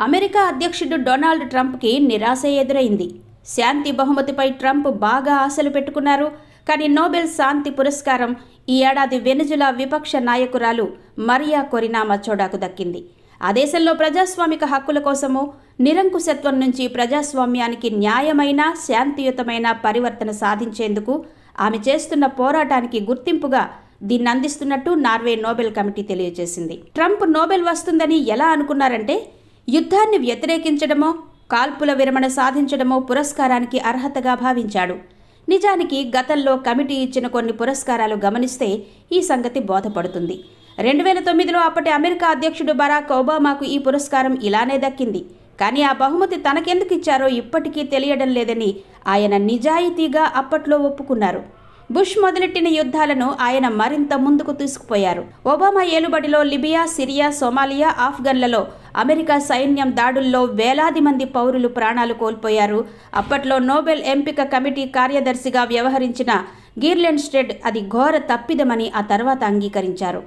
America అధ్యక్షుడు Donald ట్రంప్కి నిరాశ ఎదురైంది. శాంతి బహుమతిపై ట్రంప్ బాగా ఆశలు పెట్టుకున్నారు. కానీ నోబెల్ శాంతి పురస్కారం ఈ ఏడాది వెనుజులా విపక్ష నాయకురాలు మరియా కొరినా మచ్చోడాకు దక్కింది. ఆ దేశంలో ప్రజాస్వామిక హక్కుల కోసము నిరంకుశత్వం నుంచి ప్రజాస్వామ్యానికి న్యాయమైన శాంతియుతమైన పరివర్తన సాధించేందుకు ఆమె చేస్తున్న పోరాటానికి గుర్తింపుగా దీన్ని అందిస్తున్నట్టు నార్వే నోబెల్ కమిటీ తెలియజేసింది. ట్రంప్ నోబెల్ వస్తుందని ఎలా అనుకున్నారంటే, యుద్ధాన్ని వ్యతిరేకించడమో కాల్పుల విరమణ సాధించడమో పురస్కారానికి అర్హతగా భావించాడు. నిజానికి గతంలో కమిటీ ఇచ్చిన కొన్ని పురస్కారాలు గమనిస్తే ఈ సంగతి బోధపడుతుంది. 2009లో అప్పటి అమెరికా అధ్యక్షుడు బరాక్ ఒబామాకు ఈ పురస్కారం ఇలానే దక్కింది. కానీ ఆ బహుమతి తనకెందుకు ఇచ్చారో ఇప్పటికీ తెలియడం లేదని ఆయన నిజాయితీగా అప్పట్లో ఒప్పుకున్నారు. బుష్ మొదలెట్టిన యుద్ధాలను ఆయన మరింత ముందుకు తీసుకుపోయారు. ఒబామా ఏలుబడిలో లిబియా, సిరియా, సోమాలియా, ఆఫ్ఘన్లలో అమెరికా సైన్యం దాడుల్లో వేలాది మంది పౌరులు ప్రాణాలు కోల్పోయారు. అప్పట్లో నోబెల్ ఎంపిక కమిటీ కార్యదర్శిగా వ్యవహరించిన గిర్లెన్స్టెడ్ అది ఘోర తప్పిదమని ఆ తర్వాత అంగీకరించారు.